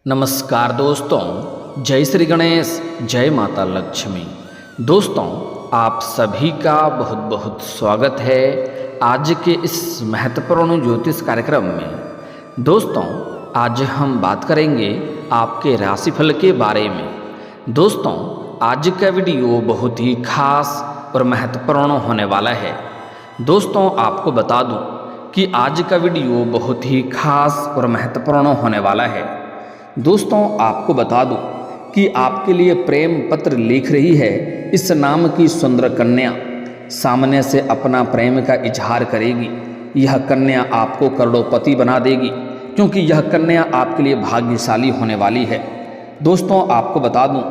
नमस्कार दोस्तों, जय श्री गणेश, जय माता लक्ष्मी। दोस्तों, आप सभी का बहुत बहुत स्वागत है आज के इस महत्वपूर्ण ज्योतिष कार्यक्रम में। दोस्तों, आज हम बात करेंगे आपके राशिफल के बारे में। दोस्तों, आज का वीडियो बहुत ही खास और महत्वपूर्ण होने वाला है। दोस्तों, आपको बता दूं कि आज का वीडियो बहुत ही खास और महत्वपूर्ण होने वाला है। दोस्तों, आपको बता दूं कि आपके लिए प्रेम पत्र लिख रही है इस नाम की सुंदर कन्या। सामने से अपना प्रेम का इजहार करेगी। यह कन्या आपको करोड़पति बना देगी, क्योंकि यह कन्या आपके लिए भाग्यशाली होने वाली है। दोस्तों, आपको बता दूं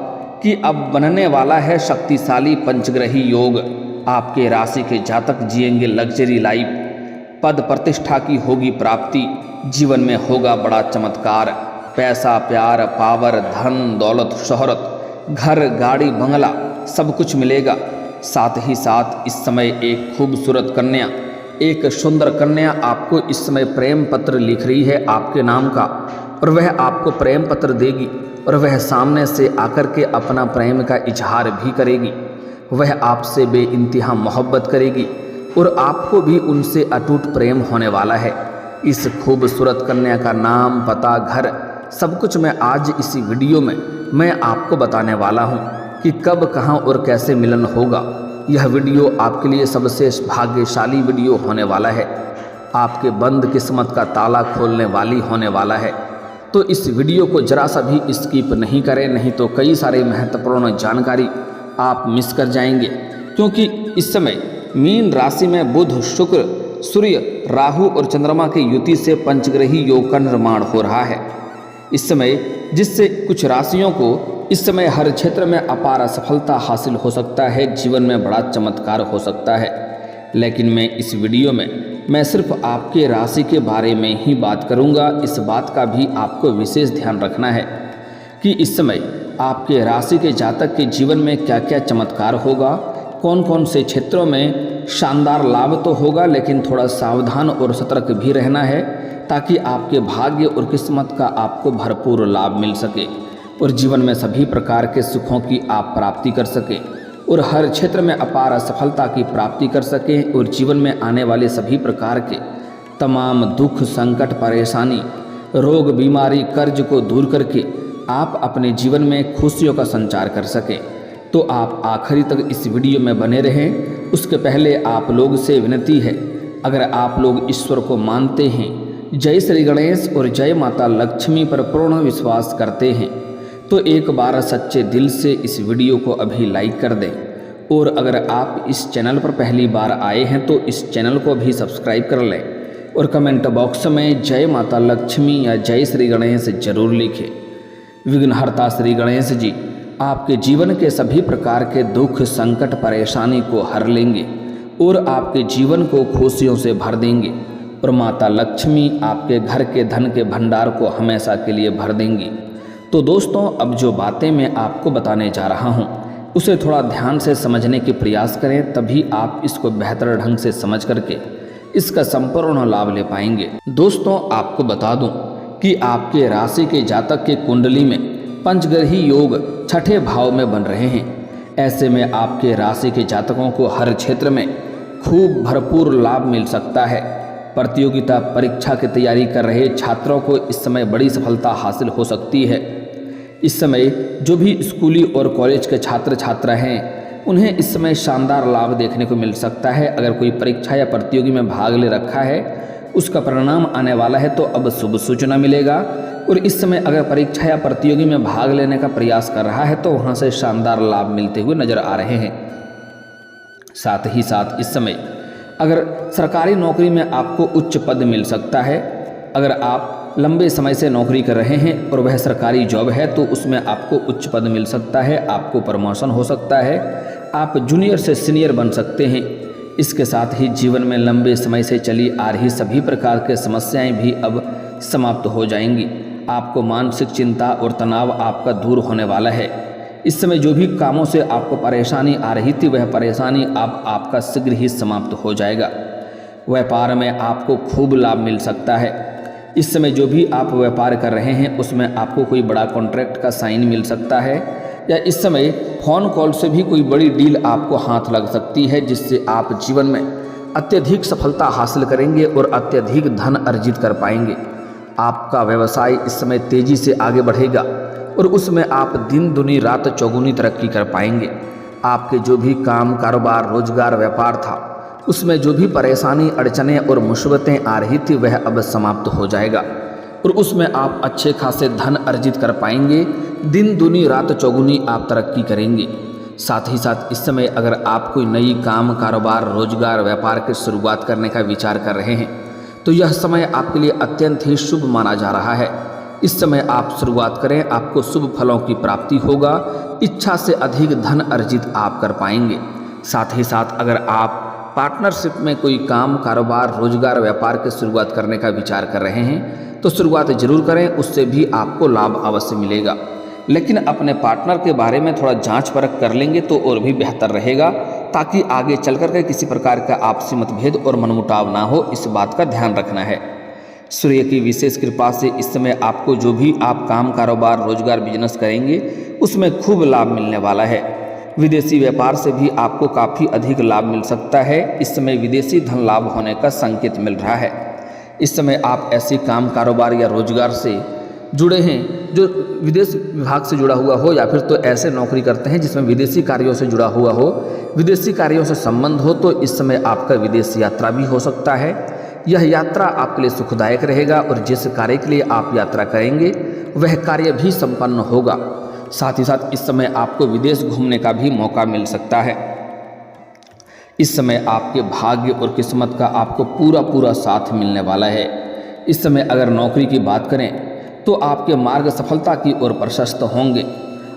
कि अब बनने वाला है शक्तिशाली पंचग्रही योग। आपके राशि के जातक जिएंगे लग्जरी लाइफ। पद प्रतिष्ठा की होगी प्राप्ति। जीवन में होगा बड़ा चमत्कार। पैसा, प्यार, पावर, धन, दौलत, शोहरत, घर, गाड़ी, बंगला सब कुछ मिलेगा। साथ ही साथ इस समय एक खूबसूरत कन्या, एक सुंदर कन्या आपको इस समय प्रेम पत्र लिख रही है आपके नाम का, और वह आपको प्रेम पत्र देगी और वह सामने से आकर के अपना प्रेम का इजहार भी करेगी। वह आपसे बेइंतहा मोहब्बत करेगी और आपको भी उनसे अटूट प्रेम होने वाला है। इस खूबसूरत कन्या का नाम, पता, घर सब कुछ मैं आज इसी वीडियो में मैं आपको बताने वाला हूं कि कब, कहां और कैसे मिलन होगा। यह वीडियो आपके लिए सबसे भाग्यशाली वीडियो होने वाला है। आपके बंद किस्मत का ताला खोलने वाली होने वाला है। तो इस वीडियो को जरा सा भी स्किप नहीं करें, नहीं तो कई सारे महत्वपूर्ण जानकारी आप मिस कर जाएंगे। क्योंकि इस समय मीन राशि में बुध, शुक्र, सूर्य, राहु और चंद्रमा की युति से पंचग्रही योग का निर्माण हो रहा है इस समय, जिससे कुछ राशियों को इस समय हर क्षेत्र में अपार सफलता हासिल हो सकता है। जीवन में बड़ा चमत्कार हो सकता है। लेकिन मैं इस वीडियो में मैं सिर्फ आपके राशि के बारे में ही बात करूंगा। इस बात का भी आपको विशेष ध्यान रखना है कि इस समय आपके राशि के जातक के जीवन में क्या क्या चमत्कार होगा, कौन कौन से क्षेत्रों में शानदार लाभ तो होगा, लेकिन थोड़ा सावधान और सतर्क भी रहना है, ताकि आपके भाग्य और किस्मत का आपको भरपूर लाभ मिल सके और जीवन में सभी प्रकार के सुखों की आप प्राप्ति कर सकें और हर क्षेत्र में अपार सफलता की प्राप्ति कर सकें और जीवन में आने वाले सभी प्रकार के तमाम दुख, संकट, परेशानी, रोग, बीमारी, कर्ज को दूर करके आप अपने जीवन में खुशियों का संचार कर सकें। तो आप आखिरी तक इस वीडियो में बने रहें। उसके पहले आप लोग से विनती है, अगर आप लोग ईश्वर को मानते हैं, जय श्री गणेश और जय माता लक्ष्मी पर पूर्ण विश्वास करते हैं, तो एक बार सच्चे दिल से इस वीडियो को अभी लाइक कर दें। और अगर आप इस चैनल पर पहली बार आए हैं तो इस चैनल को भी सब्सक्राइब कर लें और कमेंट बॉक्स में जय माता लक्ष्मी या जय श्री गणेश जरूर लिखें। विघ्नहर्ता श्री गणेश जी आपके जीवन के सभी प्रकार के दुख, संकट, परेशानी को हर लेंगे और आपके जीवन को खुशियों से भर देंगे और माता लक्ष्मी आपके घर के धन के भंडार को हमेशा के लिए भर देंगी। तो दोस्तों, अब जो बातें मैं आपको बताने जा रहा हूँ उसे थोड़ा ध्यान से समझने के प्रयास करें, तभी आप इसको बेहतर ढंग से समझ करके इसका संपूर्ण लाभ ले पाएंगे। दोस्तों, आपको बता दूं कि आपके राशि के जातक के कुंडली में पंचग्रही योग छठे भाव में बन रहे हैं। ऐसे में आपके राशि के जातकों को हर क्षेत्र में खूब भरपूर लाभ मिल सकता है। प्रतियोगिता परीक्षा की तैयारी कर रहे छात्रों को इस समय बड़ी सफलता हासिल हो सकती है। इस समय जो भी स्कूली और कॉलेज के छात्र छात्रा हैं, उन्हें इस समय शानदार लाभ देखने को मिल सकता है। अगर कोई परीक्षा या प्रतियोगी में भाग ले रखा है, उसका परिणाम आने वाला है, तो अब शुभ सूचना मिलेगा। और इस समय अगर परीक्षा या प्रतियोगी में भाग लेने का प्रयास कर रहा है तो वहाँ से शानदार लाभ मिलते हुए नजर आ रहे हैं। साथ ही साथ इस समय अगर सरकारी नौकरी में आपको उच्च पद मिल सकता है। अगर आप लंबे समय से नौकरी कर रहे हैं और वह सरकारी जॉब है तो उसमें आपको उच्च पद मिल सकता है, आपको प्रमोशन हो सकता है, आप जूनियर से सीनियर बन सकते हैं। इसके साथ ही जीवन में लंबे समय से चली आ रही सभी प्रकार की समस्याएं भी अब समाप्त हो जाएंगी। आपको मानसिक चिंता और तनाव आपका दूर होने वाला है। इस समय जो भी कामों से आपको परेशानी आ रही थी, वह परेशानी अब आपका शीघ्र ही समाप्त हो जाएगा। व्यापार में आपको खूब लाभ मिल सकता है। इस समय जो भी आप व्यापार कर रहे हैं उसमें आपको कोई बड़ा कॉन्ट्रैक्ट का साइन मिल सकता है, या इस समय फ़ोन कॉल से भी कोई बड़ी डील आपको हाथ लग सकती है, जिससे आप जीवन में अत्यधिक सफलता हासिल करेंगे और अत्यधिक धन अर्जित कर पाएंगे। आपका व्यवसाय इस समय तेज़ी से आगे बढ़ेगा और उसमें आप दिन दुनी रात चौगुनी तरक्की कर पाएंगे। आपके जो भी काम कारोबार रोजगार व्यापार था उसमें जो भी परेशानी अड़चनें और मुसीबतें आ रही थी वह अब समाप्त हो जाएगा और उसमें आप अच्छे खासे धन अर्जित कर पाएंगे। दिन दुनी रात चौगुनी आप तरक्की करेंगे। साथ ही साथ इस समय अगर आप कोई नई काम कारोबार रोजगार व्यापार की शुरुआत करने का विचार कर रहे हैं तो यह समय आपके लिए अत्यंत ही शुभ माना जा रहा है। इस समय आप शुरुआत करें, आपको शुभ फलों की प्राप्ति होगा। इच्छा से अधिक धन अर्जित आप कर पाएंगे। साथ ही साथ अगर आप पार्टनरशिप में कोई काम कारोबार रोजगार व्यापार की शुरुआत करने का विचार कर रहे हैं तो शुरुआत जरूर करें, उससे भी आपको लाभ अवश्य मिलेगा। लेकिन अपने पार्टनर के बारे में थोड़ा जांच परख कर लेंगे तो और भी बेहतर रहेगा, ताकि आगे चल कर के किसी प्रकार का आपसी मतभेद और मनमुटाव ना हो। इस बात का ध्यान रखना है। सूर्य की विशेष कृपा से इस समय आपको जो भी आप काम कारोबार रोजगार बिजनेस करेंगे उसमें खूब लाभ मिलने वाला है। विदेशी व्यापार से भी आपको काफ़ी अधिक लाभ मिल सकता है। इस समय विदेशी धन लाभ होने का संकेत मिल रहा है। इस समय आप ऐसे काम कारोबार या रोजगार से जुड़े हैं जो विदेश विभाग से जुड़ा हुआ हो, या फिर तो ऐसे नौकरी करते हैं जिसमें विदेशी कार्यों से जुड़ा हुआ हो, विदेशी कार्यों से संबंध हो, तो इस समय आपका विदेश यात्रा भी हो सकता है। यह यात्रा आपके लिए सुखदायक रहेगा और जिस कार्य के लिए आप यात्रा करेंगे वह कार्य भी संपन्न होगा। साथ ही साथ इस समय आपको विदेश घूमने का भी मौका मिल सकता है। इस समय आपके भाग्य और किस्मत का आपको पूरा साथ मिलने वाला है। इस समय अगर नौकरी की बात करें तो आपके मार्ग सफलता की ओर प्रशस्त होंगे।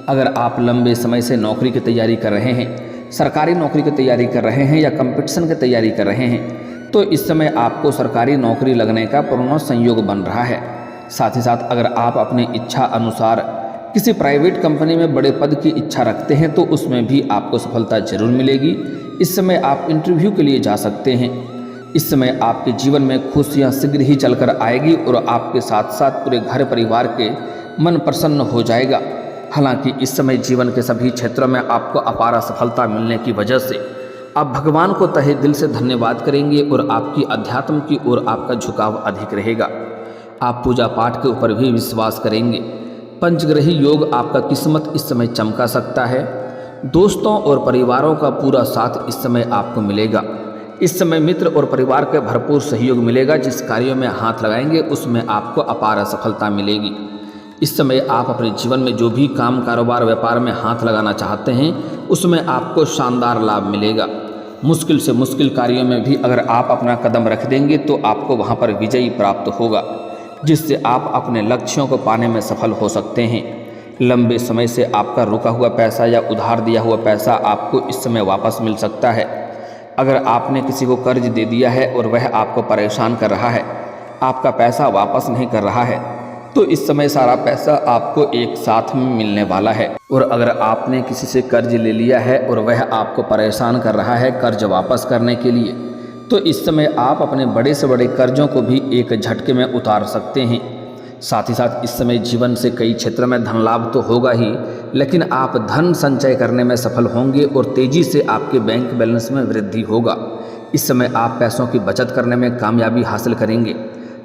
अगर आप लंबे समय से नौकरी की तैयारी कर रहे हैं, सरकारी नौकरी की तैयारी कर रहे हैं या कंपटीशन की तैयारी कर रहे हैं, तो इस समय आपको सरकारी नौकरी लगने का पूर्ण संयोग बन रहा है। साथ ही साथ अगर आप अपनी इच्छा अनुसार किसी प्राइवेट कंपनी में बड़े पद की इच्छा रखते हैं तो उसमें भी आपको सफलता जरूर मिलेगी। इस समय आप इंटरव्यू के लिए जा सकते हैं। इस समय आपके जीवन में खुशियां शीघ्र ही चलकर आएगी और आपके साथ साथ पूरे घर परिवार के मन प्रसन्न हो जाएगा। हालांकि इस समय जीवन के सभी क्षेत्रों में आपको अपार सफलता मिलने की वजह से आप भगवान को तहे दिल से धन्यवाद करेंगे और आपकी अध्यात्म की ओर आपका झुकाव अधिक रहेगा। आप पूजा पाठ के ऊपर भी विश्वास करेंगे। पंचग्रही योग आपका किस्मत इस समय चमका सकता है। दोस्तों और परिवारों का पूरा साथ इस समय आपको मिलेगा। इस समय मित्र और परिवार के भरपूर सहयोग मिलेगा। जिस कार्यों में हाथ लगाएंगे उसमें आपको अपार सफलता मिलेगी। इस समय आप अपने जीवन में जो भी काम कारोबार व्यापार में हाथ लगाना चाहते हैं उसमें आपको शानदार लाभ मिलेगा। मुश्किल से मुश्किल कार्यों में भी अगर आप अपना कदम रख देंगे तो आपको वहां पर विजयी प्राप्त होगा, जिससे आप अपने लक्ष्यों को पाने में सफल हो सकते हैं। लंबे समय से आपका रुका हुआ पैसा या उधार दिया हुआ पैसा आपको इस समय वापस मिल सकता है। अगर आपने किसी को कर्ज दे दिया है और वह आपको परेशान कर रहा है, आपका पैसा वापस नहीं कर रहा है, तो इस समय सारा पैसा आपको एक साथ में मिलने वाला है। और अगर आपने किसी से कर्ज ले लिया है और वह आपको परेशान कर रहा है कर्ज वापस करने के लिए, तो इस समय आप अपने बड़े से बड़े कर्जों को भी एक झटके में उतार सकते हैं। साथ ही साथ इस समय जीवन से कई क्षेत्रों में धन लाभ तो होगा ही, लेकिन आप धन संचय करने में सफल होंगे और तेजी से आपके बैंक बैलेंस में वृद्धि होगा। इस समय आप पैसों की बचत करने में कामयाबी हासिल करेंगे।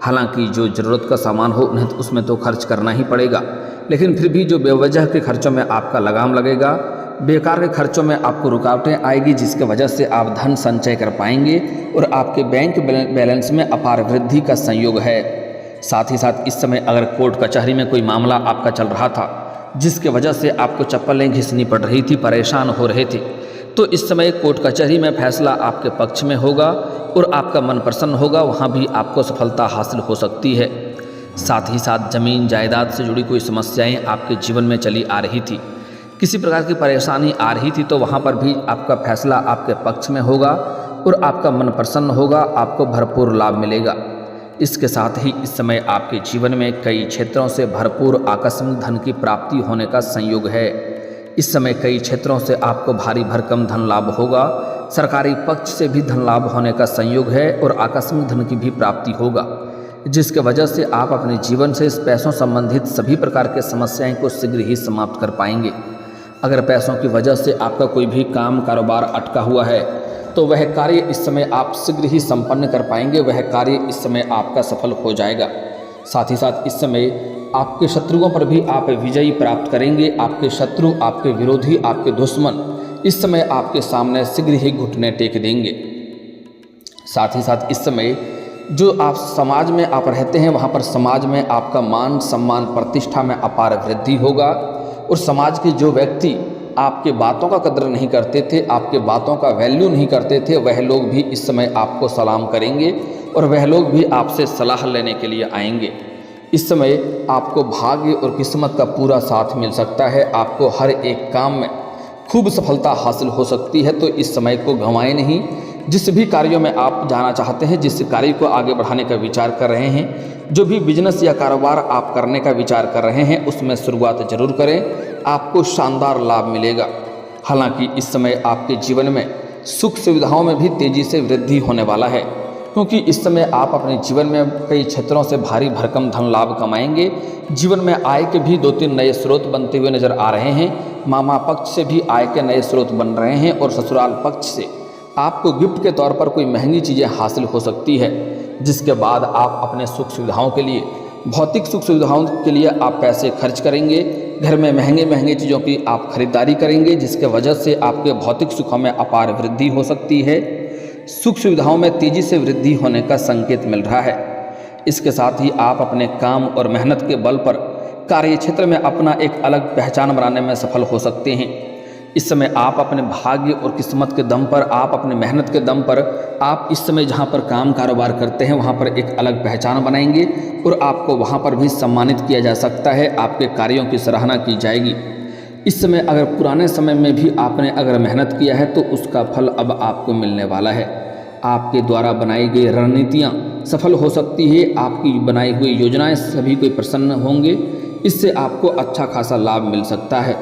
हालांकि जो ज़रूरत का सामान हो उन्हें तो उसमें तो खर्च करना ही पड़ेगा, लेकिन फिर भी जो बेवजह के खर्चों में आपका लगाम लगेगा, बेकार के खर्चों में आपको रुकावटें आएगी, जिसकी वजह से आप धन संचय कर पाएंगे और आपके बैंक बैलेंस में अपार वृद्धि का संयोग है। साथ ही साथ इस समय अगर कोर्ट कचहरी में कोई मामला आपका चल रहा था जिसके वजह से आपको चप्पलें घिसनी पड़ रही थी, परेशान हो रहे थे, तो इस समय कोर्ट कचहरी में फैसला आपके पक्ष में होगा और आपका मन प्रसन्न होगा। वहाँ भी आपको सफलता हासिल हो सकती है। साथ ही साथ जमीन जायदाद से जुड़ी कोई समस्याएं आपके जीवन में चली आ रही थी, किसी प्रकार की परेशानी आ रही थी, तो वहाँ पर भी आपका फैसला आपके पक्ष में होगा और आपका मन प्रसन्न होगा, आपको भरपूर लाभ मिलेगा। इसके साथ ही इस समय आपके जीवन में कई क्षेत्रों से भरपूर आकस्मिक धन की प्राप्ति होने का संयोग है। इस समय कई क्षेत्रों से आपको भारी भरकम धन लाभ होगा। सरकारी पक्ष से भी धन लाभ होने का संयोग है और आकस्मिक धन की भी प्राप्ति होगा। जिसके वजह से आप अपने जीवन से इस पैसों संबंधित सभी प्रकार के समस्याएं को शीघ्र ही समाप्त कर पाएंगे। अगर पैसों की वजह से आपका कोई भी काम कारोबार अटका हुआ है तो वह कार्य इस समय आप शीघ्र ही संपन्न कर पाएंगे, वह कार्य इस समय आपका सफल हो जाएगा। साथ ही साथ इस समय आपके शत्रुओं पर भी आप विजयी प्राप्त करेंगे। आपके शत्रु, आपके विरोधी, आपके दुश्मन इस समय आपके सामने शीघ्र ही घुटने टेक देंगे। साथ ही साथ इस समय जो आप समाज में आप रहते हैं वहाँ पर समाज में आपका मान सम्मान प्रतिष्ठा में अपार वृद्धि होगा और समाज के जो व्यक्ति आपके बातों का कदर नहीं करते थे, आपके बातों का वैल्यू नहीं करते थे, वह लोग भी इस समय आपको सलाम करेंगे और वह लोग भी आपसे सलाह लेने के लिए आएंगे। इस समय आपको भाग्य और किस्मत का पूरा साथ मिल सकता है। आपको हर एक काम में खूब सफलता हासिल हो सकती है, तो इस समय को गंवाएं नहीं। जिस भी कार्यों में आप जाना चाहते हैं, जिस कार्य को आगे बढ़ाने का विचार कर रहे हैं, जो भी बिजनेस या कारोबार आप करने का विचार कर रहे हैं, उसमें शुरुआत जरूर करें, आपको शानदार लाभ मिलेगा। हालांकि इस समय आपके जीवन में सुख सुविधाओं में भी तेजी से वृद्धि होने वाला है, क्योंकि इस समय आप अपने जीवन में कई क्षेत्रों से भारी भरकम धन लाभ कमाएंगे। जीवन में आय के भी 2-3 नए स्रोत बनते हुए नजर आ रहे हैं। मामा पक्ष से भी आय के नए स्रोत बन रहे हैं और ससुराल पक्ष से आपको गिफ्ट के तौर पर कोई महंगी चीज़ें हासिल हो सकती है, जिसके बाद आप अपने सुख सुविधाओं के लिए, भौतिक सुख सुविधाओं के लिए आप पैसे खर्च करेंगे। घर में महंगे महंगे चीज़ों की आप खरीदारी करेंगे, जिसके वजह से आपके भौतिक सुखों में अपार वृद्धि हो सकती है। सुख सुविधाओं में तेजी से वृद्धि होने का संकेत मिल रहा है। इसके साथ ही आप अपने काम और मेहनत के बल पर कार्य क्षेत्र में अपना एक अलग पहचान बनाने में सफल हो सकते हैं। इस समय आप अपने भाग्य और किस्मत के दम पर, आप अपने मेहनत के दम पर, आप इस समय जहां पर काम कारोबार करते हैं वहां पर एक अलग पहचान बनाएंगे और आपको वहां पर भी सम्मानित किया जा सकता है। आपके कार्यों की सराहना की जाएगी। इस समय अगर पुराने समय में भी आपने अगर मेहनत किया है तो उसका फल अब आपको मिलने वाला है। आपके द्वारा बनाई गई रणनीतियाँ सफल हो सकती है। आपकी बनाई हुई योजनाएँ सभी कोई प्रसन्न होंगे। इससे आपको अच्छा खासा लाभ मिल सकता है।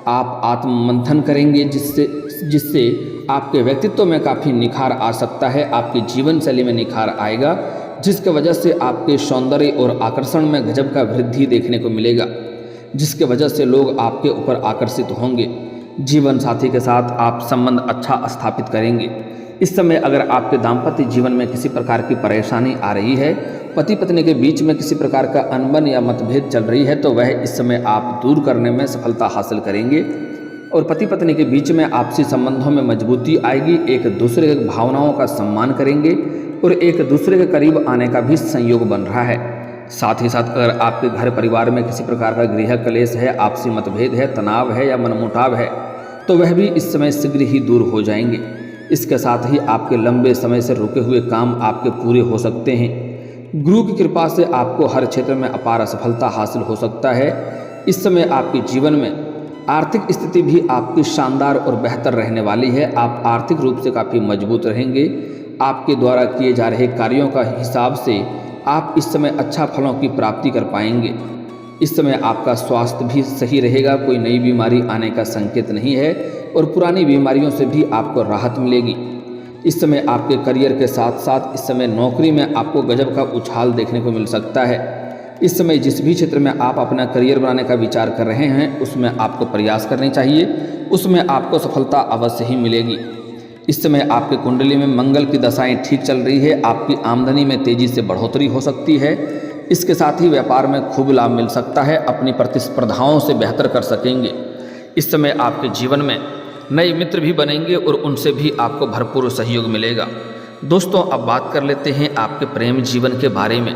आप आत्ममंथन करेंगे जिससे आपके व्यक्तित्व में काफ़ी निखार आ सकता है। आपकी जीवन शैली में निखार आएगा, जिसके वजह से आपके सौंदर्य और आकर्षण में गजब का वृद्धि देखने को मिलेगा, जिसके वजह से लोग आपके ऊपर आकर्षित होंगे। जीवन साथी के साथ आप संबंध अच्छा स्थापित करेंगे। इस समय अगर आपके दाम्पत्य जीवन में किसी प्रकार की परेशानी आ रही है, पति पत्नी के बीच में किसी प्रकार का अनबन या मतभेद चल रही है, तो वह इस समय आप दूर करने में सफलता हासिल करेंगे और पति पत्नी के बीच में आपसी संबंधों में मजबूती आएगी। एक दूसरे की भावनाओं का सम्मान करेंगे और एक दूसरे के करीब आने का भी संयोग बन रहा है। साथ ही साथ अगर आपके घर परिवार में किसी प्रकार का गृह क्लेश है, आपसी मतभेद है, तनाव है या मनमुटाव है, तो वह भी इस समय शीघ्र ही दूर हो जाएंगे। इसके साथ ही आपके लंबे समय से रुके हुए काम आपके पूरे हो सकते हैं। गुरु की कृपा से आपको हर क्षेत्र में अपार सफलता हासिल हो सकता है। इस समय आपके जीवन में आर्थिक स्थिति भी आपकी शानदार और बेहतर रहने वाली है। आप आर्थिक रूप से काफ़ी मजबूत रहेंगे। आपके द्वारा किए जा रहे कार्यों का हिसाब से आप इस समय अच्छा फलों की प्राप्ति कर पाएंगे। इस समय आपका स्वास्थ्य भी सही रहेगा, कोई नई बीमारी आने का संकेत नहीं है और पुरानी बीमारियों से भी आपको राहत मिलेगी। इस समय आपके करियर के साथ साथ इस समय नौकरी में आपको गजब का उछाल देखने को मिल सकता है। इस समय जिस भी क्षेत्र में आप अपना करियर बनाने का विचार कर रहे हैं उसमें आपको प्रयास करने चाहिए, उसमें आपको सफलता अवश्य ही मिलेगी। इस समय आपके कुंडली में मंगल की दशाएं ठीक चल रही है। आपकी आमदनी में तेजी से बढ़ोतरी हो सकती है। इसके साथ ही व्यापार में खूब लाभ मिल सकता है। अपनी प्रतिस्पर्धाओं से बेहतर कर सकेंगे। इस समय आपके जीवन में नए मित्र भी बनेंगे और उनसे भी आपको भरपूर सहयोग मिलेगा। दोस्तों, अब बात कर लेते हैं आपके प्रेम जीवन के बारे में।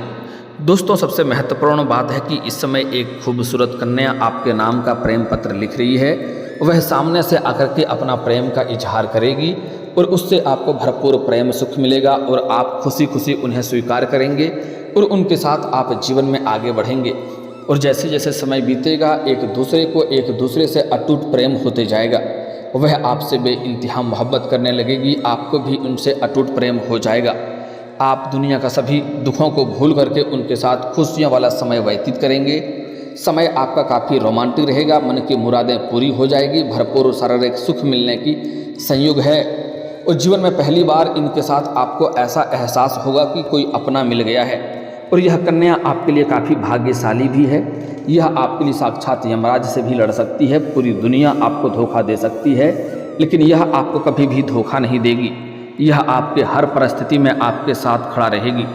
दोस्तों, सबसे महत्वपूर्ण बात है कि इस समय एक खूबसूरत कन्या आपके नाम का प्रेम पत्र लिख रही है। वह सामने से आकर के अपना प्रेम का इजहार करेगी और उससे आपको भरपूर प्रेम सुख मिलेगा और आप खुशी खुशी उन्हें स्वीकार करेंगे और उनके साथ आप जीवन में आगे बढ़ेंगे। और जैसे जैसे समय बीतेगा एक दूसरे से अटूट प्रेम होते जाएगा। वह आपसे बेइंतहा मोहब्बत करने लगेगी, आपको भी उनसे अटूट प्रेम हो जाएगा। आप दुनिया का सभी दुखों को भूल करके उनके साथ खुशियों वाला समय व्यतीत करेंगे। समय आपका काफ़ी रोमांटिक रहेगा, मन की मुरादें पूरी हो जाएगी, भरपूर शारीरिक सुख मिलने की संयोग है और जीवन में पहली बार इनके साथ आपको ऐसा एहसास होगा कि कोई अपना मिल गया है। और यह कन्या आपके लिए काफ़ी भाग्यशाली भी है। यह आपके लिए साक्षात यमराज से भी लड़ सकती है। पूरी दुनिया आपको धोखा दे सकती है, लेकिन यह आपको कभी भी धोखा नहीं देगी। यह आपके हर परिस्थिति में आपके साथ खड़ा रहेगी।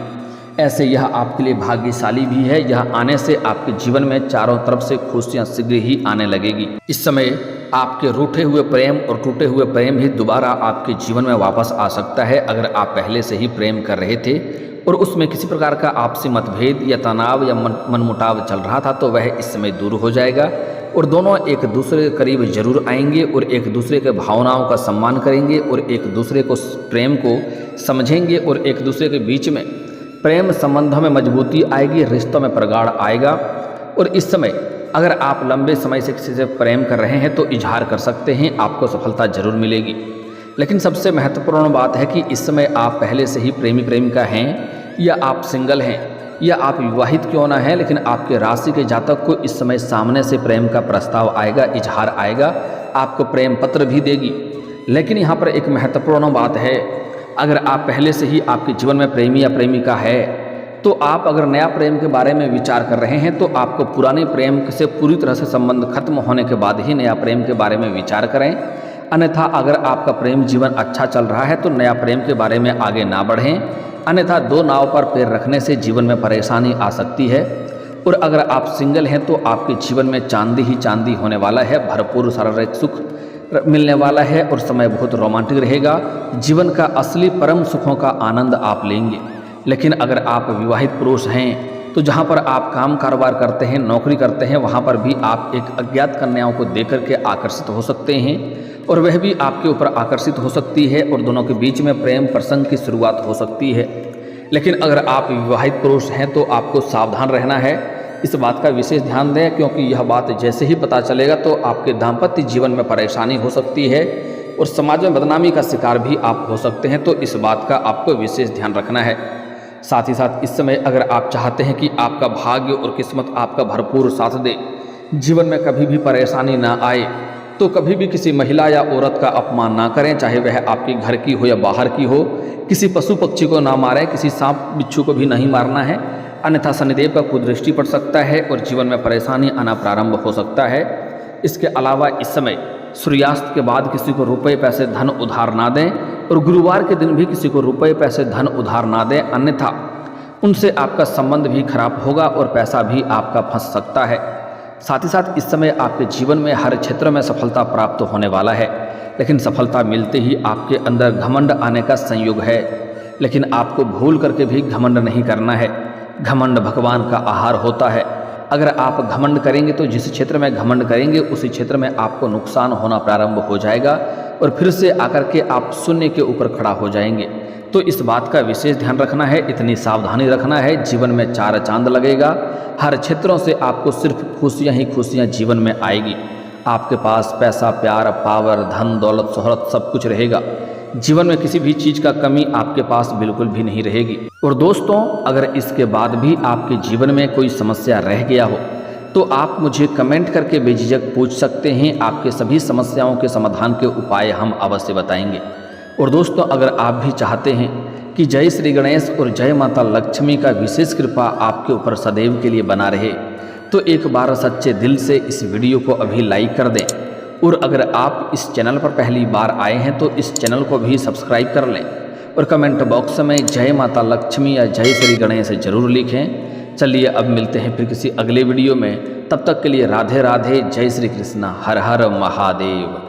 ऐसे यह आपके लिए भाग्यशाली भी है। यह आने से आपके जीवन में चारों तरफ से खुशियाँ शीघ्र ही आने लगेगी। इस समय आपके रूठे हुए प्रेम और टूटे हुए प्रेम भी दोबारा आपके जीवन में वापस आ सकता है। अगर आप पहले से ही प्रेम कर रहे थे और उसमें किसी प्रकार का आपसी मतभेद या तनाव या मनमुटाव चल रहा था, तो वह इस समय दूर हो जाएगा और दोनों एक दूसरे के करीब जरूर आएंगे और एक दूसरे के भावनाओं का सम्मान करेंगे और एक दूसरे को प्रेम को समझेंगे और एक दूसरे के बीच में प्रेम संबंधों में मजबूती आएगी, रिश्तों में प्रगाढ़ आएगा। और इस समय अगर आप लंबे समय से किसी से प्रेम कर रहे हैं तो इजहार कर सकते हैं, आपको सफलता जरूर मिलेगी। लेकिन सबसे महत्वपूर्ण बात है कि इस समय आप पहले से ही प्रेमी प्रेमिका हैं या आप सिंगल हैं या आप विवाहित क्यों ना हैं, लेकिन आपके राशि के जातक को इस समय सामने से प्रेम का प्रस्ताव आएगा, इजहार आएगा, आपको प्रेम पत्र भी देगी। लेकिन यहाँ पर एक महत्वपूर्ण बात है, अगर आप पहले से ही आपके जीवन में प्रेमी या प्रेमिका है तो आप अगर नया प्रेम के बारे में विचार कर रहे हैं तो आपको पुराने प्रेम से पूरी तरह से संबंध खत्म होने के बाद ही नया प्रेम के बारे में विचार करें। अन्यथा अगर आपका प्रेम जीवन अच्छा चल रहा है तो नया प्रेम के बारे में आगे ना बढ़ें, अन्यथा दो नाव पर पैर रखने से जीवन में परेशानी आ सकती है। और अगर आप सिंगल हैं तो आपके जीवन में चांदी ही चांदी होने वाला है, भरपूर शारीरिक सुख मिलने वाला है और समय बहुत रोमांटिक रहेगा। जीवन का असली परम सुखों का आनंद आप लेंगे। लेकिन अगर आप विवाहित पुरुष हैं तो जहाँ पर आप काम कारोबार करते हैं, नौकरी करते हैं, वहाँ पर भी आप एक अज्ञात कन्याओं को देकर के आकर्षित हो सकते हैं और वह भी आपके ऊपर आकर्षित हो सकती है और दोनों के बीच में प्रेम प्रसंग की शुरुआत हो सकती है। लेकिन अगर आप विवाहित पुरुष हैं तो आपको सावधान रहना है, इस बात का विशेष ध्यान दें, क्योंकि यह बात जैसे ही पता चलेगा तो आपके दाम्पत्य जीवन में परेशानी हो सकती है और समाज में बदनामी का शिकार भी आप हो सकते हैं। तो इस बात का आपको विशेष ध्यान रखना है। साथ ही साथ इस समय अगर आप चाहते हैं कि आपका भाग्य और किस्मत आपका भरपूर साथ दे, जीवन में कभी भी परेशानी ना आए, तो कभी भी किसी महिला या औरत का अपमान ना करें, चाहे वह आपके घर की हो या बाहर की हो। किसी पशु पक्षी को ना मारें, किसी सांप बिच्छू को भी नहीं मारना है, अन्यथा शनिदेव का कुदृष्टि पड़ सकता है और जीवन में परेशानी आना प्रारंभ हो सकता है। इसके अलावा इस समय सूर्यास्त के बाद किसी को रुपए पैसे धन उधार ना दें और गुरुवार के दिन भी किसी को रुपए पैसे धन उधार ना दें, अन्यथा उनसे आपका संबंध भी खराब होगा और पैसा भी आपका फंस सकता है। साथ ही साथ इस समय आपके जीवन में हर क्षेत्र में सफलता प्राप्त होने वाला है, लेकिन सफलता मिलते ही आपके अंदर घमंड आने का संयोग है। लेकिन आपको भूल करके भी घमंड नहीं करना है। घमंड भगवान का आहार होता है। अगर आप घमंड करेंगे तो जिस क्षेत्र में घमंड करेंगे उसी क्षेत्र में आपको नुकसान होना प्रारंभ हो जाएगा और फिर से आकर के आप शून्य के ऊपर खड़ा हो जाएंगे। तो इस बात का विशेष ध्यान रखना है, इतनी सावधानी रखना है। जीवन में चार चांद लगेगा। हर क्षेत्रों से आपको सिर्फ खुशियाँ ही खुशियाँ जीवन में आएगी। आपके पास पैसा, प्यार, पावर, धन, दौलत, शोहरत सब कुछ रहेगा। जीवन में किसी भी चीज़ का कमी आपके पास बिल्कुल भी नहीं रहेगी। और दोस्तों, अगर इसके बाद भी आपके जीवन में कोई समस्या रह गया हो तो आप मुझे कमेंट करके बेझिझक पूछ सकते हैं। आपके सभी समस्याओं के समाधान के उपाय हम अवश्य बताएंगे। और दोस्तों, अगर आप भी चाहते हैं कि जय श्री गणेश और जय माता लक्ष्मी का विशेष कृपा आपके ऊपर सदैव के लिए बना रहे, तो एक बार सच्चे दिल से इस वीडियो को अभी लाइक कर दें। और अगर आप इस चैनल पर पहली बार आए हैं तो इस चैनल को भी सब्सक्राइब कर लें और कमेंट बॉक्स में जय माता लक्ष्मी या जय श्री गणेश जरूर लिखें। चलिए अब मिलते हैं फिर किसी अगले वीडियो में। तब तक के लिए राधे राधे, जय श्री कृष्णा, हर हर महादेव।